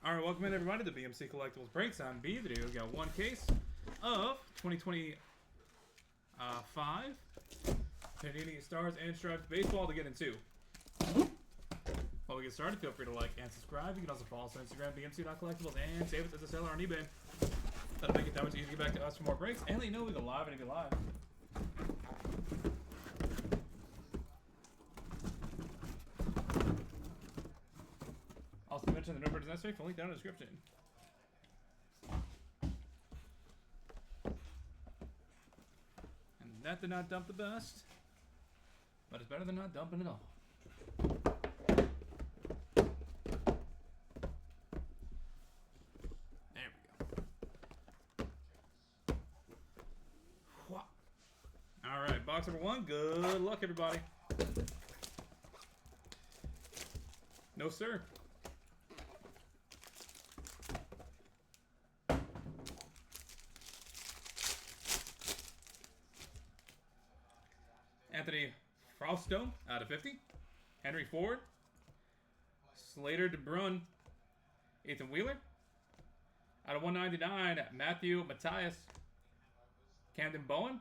Alright, welcome in everybody to BMC Collectibles Breaks. I'm B. Today we've got one case of 2025 Panini Stars and Stripes Baseball to get into. While we get started, feel free to like and subscribe. You can also follow us on Instagram, bmc.collectibles, and save us as a seller on eBay. That'll make it that much easier to get back to us for more breaks. And let you know we go live and if you're live. Also mention the number is necessary for link down in the description. And that did not dump the best, but it's better than not dumping at all. There we go. Alright, box number one. Good luck, everybody. No, sir. Anthony Frausto out of 50. Henry Ford. Slater DeBrun. Ethan Wheeler. Out of 199, Matthew Matthias. Camden Bowen.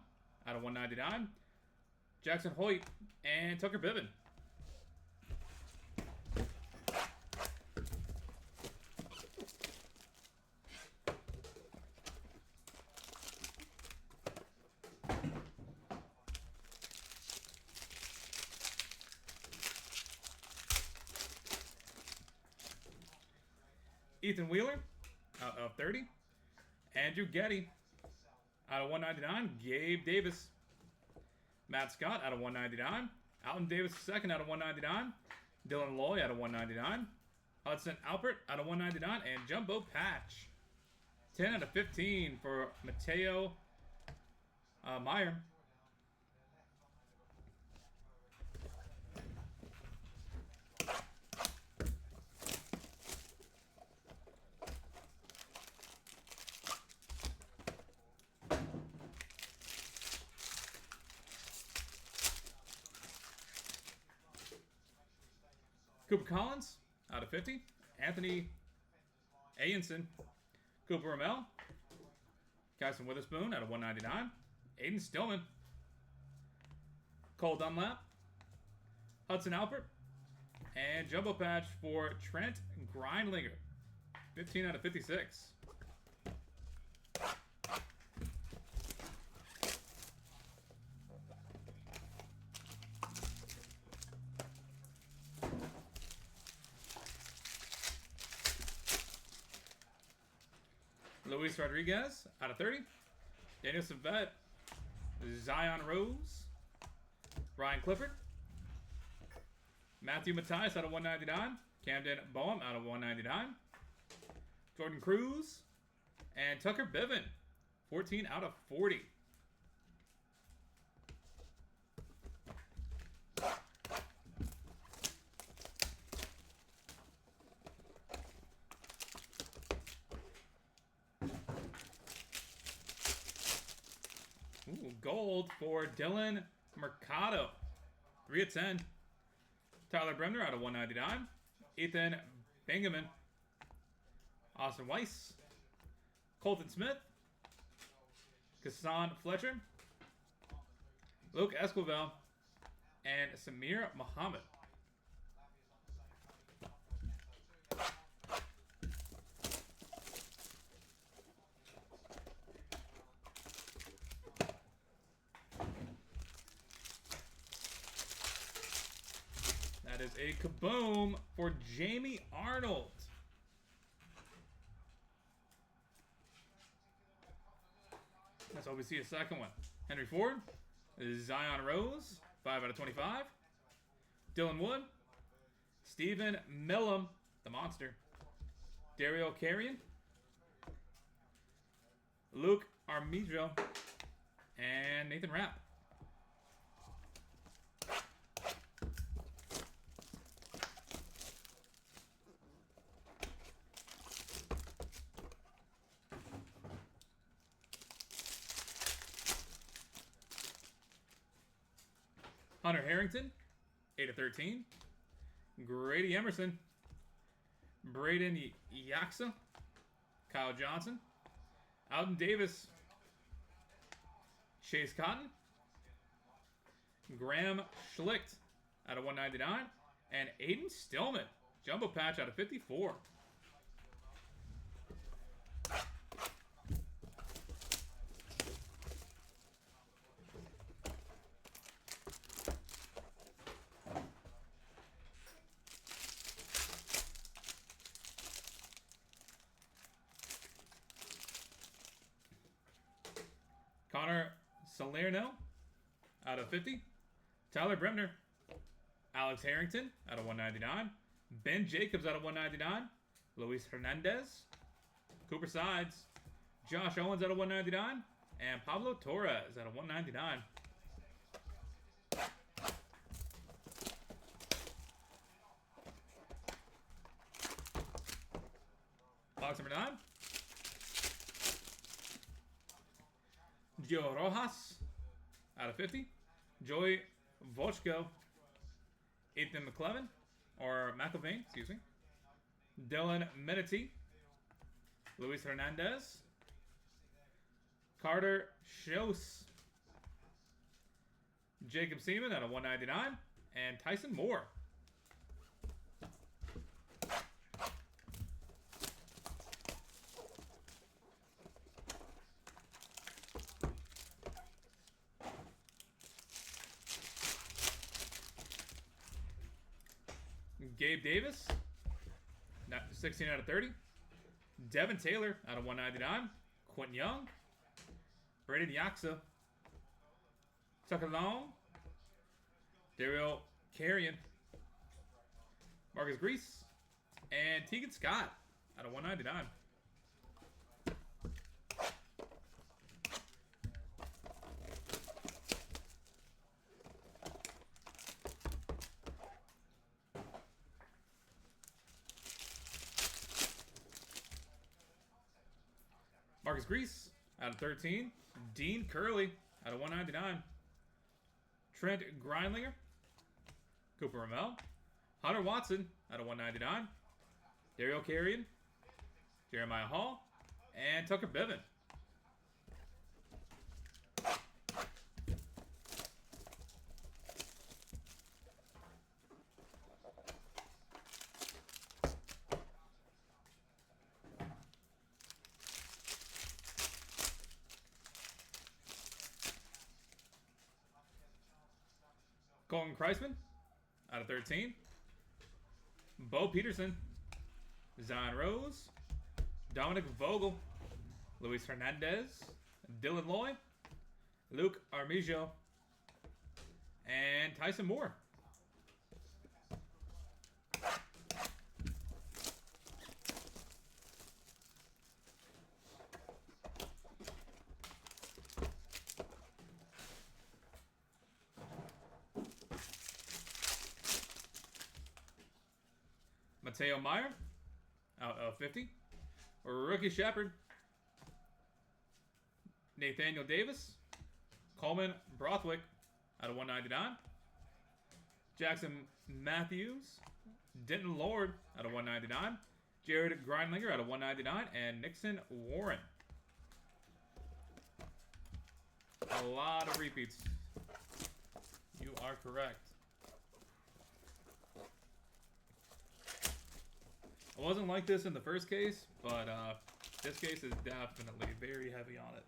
Out of 199. Jackson Hoyt. And Tucker Biven. Ethan Wheeler, out of 30. Andrew Getty, out of 199. Gabe Davis. Matt Scott, out of 199. Alton Davis II, out of 199. Dylan Loy, out of 199. Hudson Alpert, out of 199. And Jumbo Patch. 10 out of 15 for Mateo Meyer. Cooper Collins, out of 50. Anthony Ayenson. Cooper Ramel. Kyson Witherspoon, out of 199. Aiden Stillman. Cole Dunlap. Hudson Alpert. And Jumbo Patch for Trent Grindlinger. 15 out of 56. Luis Rodriguez, out of 30. Daniel Savet. Zion Rose. Ryan Clifford. Matthew Matthias, out of 199. Camden Boehm, out of 199. Jordan Cruz. And Tucker Biven. 14 out of 40. Ooh, gold for Dylan Mercado. 3 of 10. Tyler Bremner, out of 199. Ethan Benjamin. Austin Weiss. Colton Smith. Kassan Fletcher. Luke Esquivel. And Samir Muhammad. That is a kaboom for Jamie Arnold. Let's hope we see a second one. Henry Ford. Zion Rose. 5 out of 25. Dylan Wood. Stephen Millam, the monster. Dario Carrion. Luke Armijo. And Nathan Rapp. Hunter Harrington, 8 of 13. Grady Emerson. Braden Yaksa, Kyle Johnson, Alden Davis, Chase Cotton, Graham Schlicht out of 199, and Aiden Stillman, jumbo patch out of 54. Connor Salerno out of 50. Tyler Bremner. Alex Harrington out of 199. Ben Jacobs out of 199. Luis Hernandez. Cooper Sides. Josh Owens out of 199. And Pablo Torres out of 199. Box number 9. Joe Rojas out of 50. Joey Vochko. Ethan McClevin, or McIlvain, excuse me. Dylan Menity. Luis Hernandez. Carter Schultz. Jacob Seaman out of 199. And Tyson Moore. Gabe Davis, 16 out of 30. Devin Taylor out of 199. Quentin Young. Braden Yaksa. Tucker Long. Daryl Carrion. Marcus Grease. And Tegan Scott out of 199. Marcus Grease out of 13. Dean Curley out of 199. Trent Grindlinger. Cooper Ramel. Hunter Watson out of 199. Daryl Carrion. Jeremiah Hall. And Tucker Bevan. Colton Kreisman out of 13. Bo Peterson. Zion Rose. Dominic Vogel. Luis Hernandez. Dylan Loy. Luke Armijo. And Tyson Moore. Mateo Meyer out of 50. Rookie Shepard. Nathaniel Davis. Coleman Brothwick out of 199. Jackson Matthews. Denton Lord out of 199. Jared Grindlinger out of 199. And Nixon Warren. A lot of repeats. You are correct. It wasn't like this in the first case, but this case is definitely very heavy on it.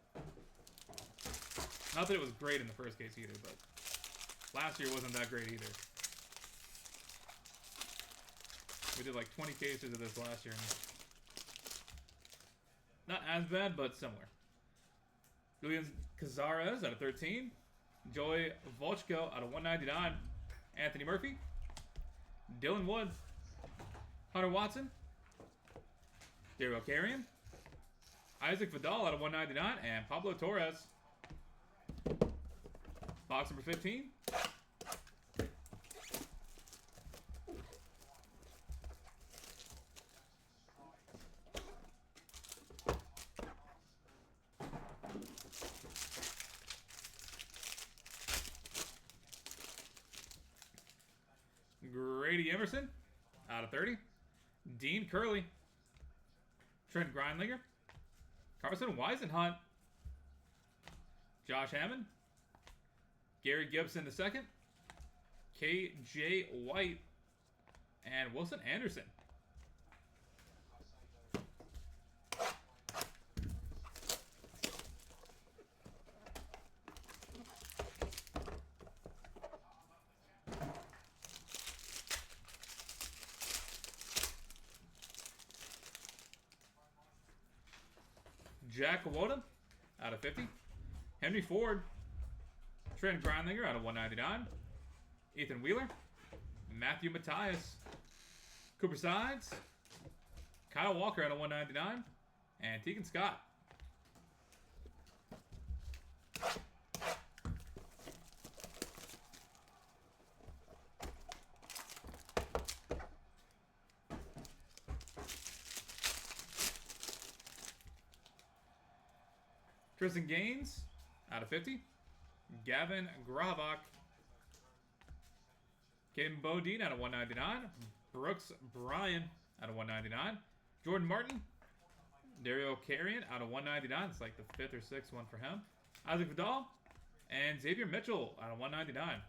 Not that it was great in the first case either, but last year wasn't that great either. We did like 20 cases of this last year. Not as bad, but similar. Julian Cazares out of 13. Joey Vochko out of 199. Anthony Murphy. Dylan Wood. Hunter Watson. Daryl Carrion. Isaac Vidal out of 199. And Pablo Torres. Box number 15. Grady Emerson out of 30. Dean Curley. Trent Grindlinger. Carson Weisenhunt. Josh Hammond. Gary Gibson II. KJ White. And Wilson Anderson. Jack Woda out of 50. Henry Ford. Trent Grindlinger out of 199. Ethan Wheeler. Matthew Matthias. Cooper Sides. Kyle Walker out of 199. And Tegan Scott. Tristan Gaines out of 50. Gavin Gravak. Caden Bodine out of 199. Brooks Bryan out of 199. Jordan Martin. Dario Carrion out of 199. It's like the 5th or 6th one for him. Isaac Vidal. And Xavier Mitchell out of 199.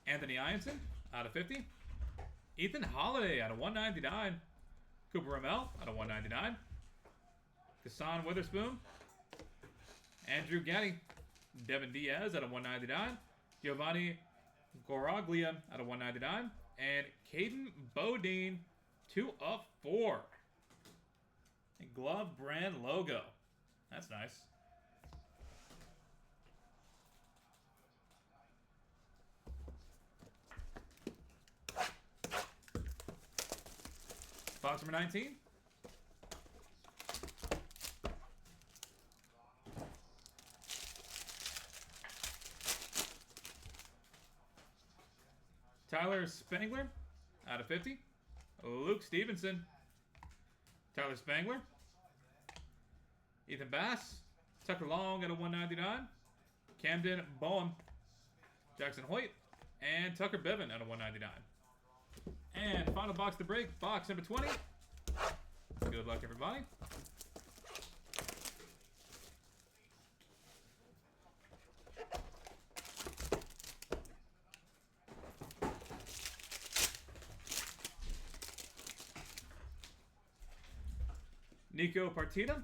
Anthony Ianson out of 50. Ethan Holiday out of 199. Cooper Ramel out of 199. Hassan Witherspoon. Andrew Gaddy. Devin Diaz out of 199. Giovanni Goraglia out of 199. And Caden Bodine 2 of 4. A glove brand logo. That's nice. Box number 19. Tyler Spangler out of 50. Luke Stevenson. Tyler Spangler. Ethan Bass. Tucker Long out of 199. Camden Boehm. Jackson Hoyt. And Tucker Bevan out of 199. And final box to break, box number 20. Good luck, everybody. Nico Partita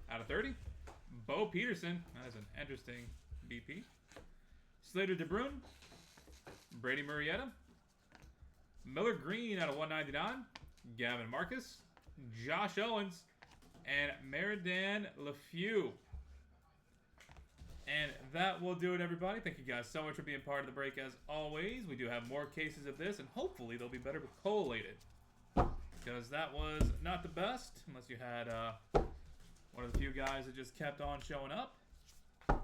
out of 30. Bo Peterson, that is an interesting BP. Slater DeBruyne. Brady Murrieta. Miller Green out of 199. Gavin Marcus. Josh Owens. And Meridan LeFew. And that will do it, everybody. Thank you guys so much for being part of the break as always. We do have more cases of this, and hopefully they'll be better collated. Because that was not the best, unless you had one of the few guys that just kept on showing up. We're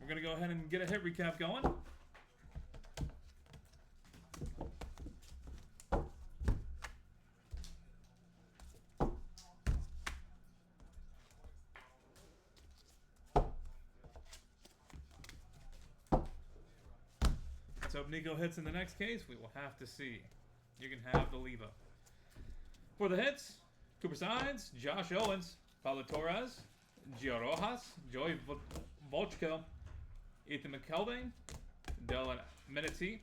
going to go ahead and get a hit recap going. Let's hope Nico hits in the next case. We will have to see. You can have the Leva. For the hits, Cooper Sides, Josh Owens, Paulo Torres, Gio Rojas, Joey Volchko, Ethan McKelvey, Dylan Menetzi,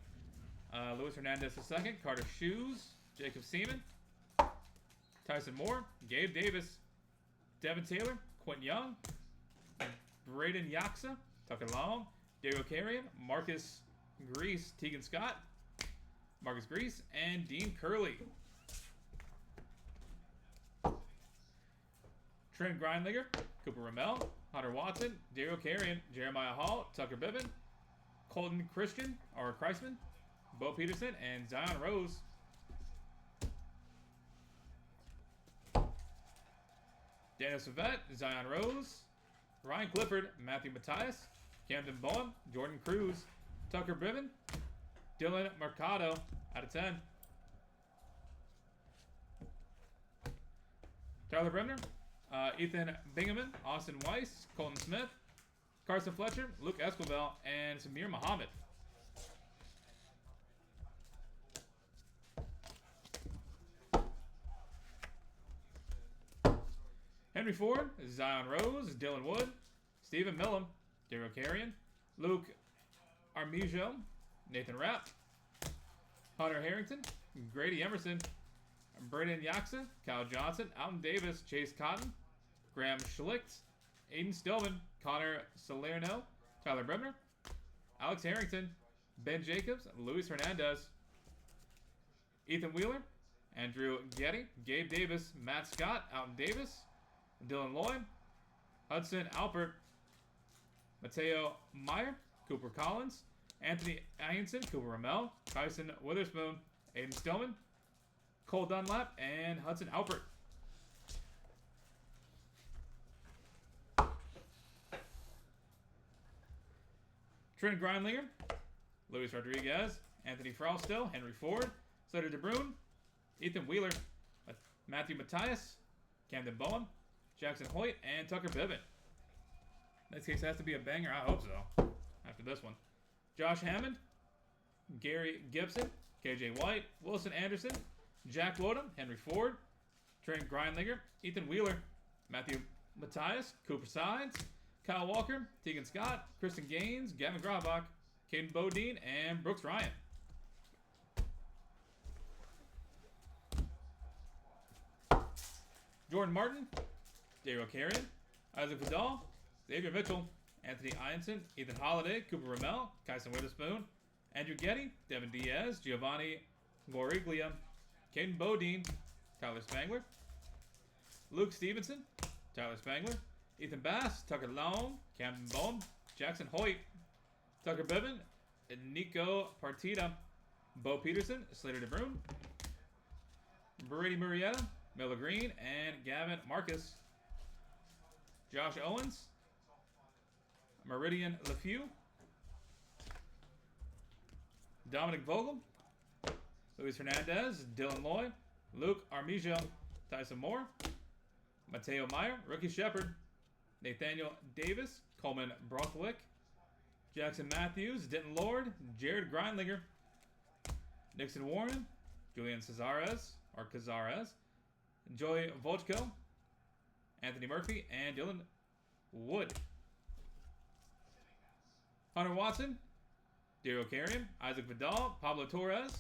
Luis Hernandez II, Carter Shoes, Jacob Seaman, Tyson Moore, Gabe Davis, Devin Taylor, Quentin Young, Braden Yaksa, Tucker Long, Dario Carrion, Marcus Grease, Tegan Scott, Marcus Grease, and Dean Curley. Trent Grindlinger, Cooper Ramel, Hunter Watson, Dario Carrion, Jeremiah Hall, Tucker Bibbin, Colton Christian, or Kreisman, Bo Peterson, and Zion Rose. Daniel Savette, Zion Rose, Ryan Clifford, Matthew Matthias, Camden Boehm, Jordan Cruz, Tucker Bibbin, Dylan Mercado out of 10. Tyler Bremner, Ethan Bingaman, Austin Weiss, Colton Smith, Carson Fletcher, Luke Escobar, and Samir Muhammad. Henry Ford, Zion Rose, Dylan Wood, Stephen Millam, Daryl Carrion, Luke Armijo, Nathan Rapp, Hunter Harrington, Grady Emerson, Braden Yaxon, Kyle Johnson, Alton Davis, Chase Cotton, Graham Schlicht, Aiden Stillman, Connor Salerno, Tyler Bremner, Alex Harrington, Ben Jacobs, Luis Hernandez, Ethan Wheeler, Andrew Getty, Gabe Davis, Matt Scott, Alton Davis, Dylan Lloyd, Hudson Alpert, Mateo Meyer, Cooper Collins, Anthony Ianson, Cooper Ramel, Tyson Witherspoon, Aiden Stillman, Cole Dunlap, and Hudson Alpert. Trent Grindlinger, Luis Rodriguez, Anthony Fraustill, Henry Ford, Sutter DeBrune, Ethan Wheeler, Matthew Matthias, Camden Bowen, Jackson Hoyt, and Tucker Bibbin. Next case has to be a banger. I hope so. After this one. Josh Hammond, Gary Gibson, KJ White, Wilson Anderson, Jack Woodham, Henry Ford, Trent Grindlinger, Ethan Wheeler, Matthew Matthias, Cooper Sides, Kyle Walker, Tegan Scott, Kristen Gaines, Gavin Grabach, Caden Bodine, and Brooks Ryan. Jordan Martin, Daryl Carrion, Isaac Vidal, Xavier Mitchell, Anthony Ianson, Ethan Holiday, Cooper Ramel, Kyson Witherspoon, Andrew Getty, Devin Diaz, Giovanni Goriglia, Caden Bodine, Tyler Spangler, Luke Stevenson, Tyler Spangler, Ethan Bass, Tucker Long, Camden Bowen, Jackson Hoyt, Tucker Bibbin, Nico Partita, Bo Peterson, Slater DeBrune, Brady Murrieta, Miller Green, and Gavin Marcus. Josh Owens, Meridian LeFew, Dominic Vogel, Luis Hernandez, Dylan Lloyd, Luke Armijo, Tyson Moore, Mateo Meyer, Rookie Shepard, Nathaniel Davis, Coleman Brothwick, Jackson Matthews, Denton Lord, Jared Grindlinger, Nixon Warren, Julian Cazares, Joy Volchko, Anthony Murphy, and Dylan Wood. Hunter Watson, Daryl Carrion, Isaac Vidal, Pablo Torres,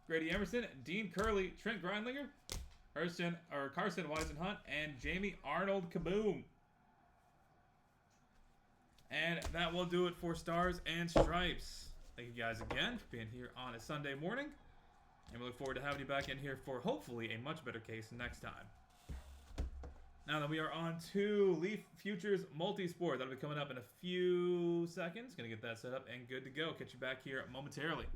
Grady Emerson, Dean Curley, Trent Grindlinger, Carson Weisenhunt, and Jamie Arnold Kaboom. And that will do it for Stars and Stripes. Thank you guys again for being here on a Sunday morning. And we look forward to having you back in here for hopefully a much better case next time. Now that we are on to Leaf Futures Multisport. That'll be coming up in a few seconds. Gonna get that set up and good to go. Catch you back here momentarily.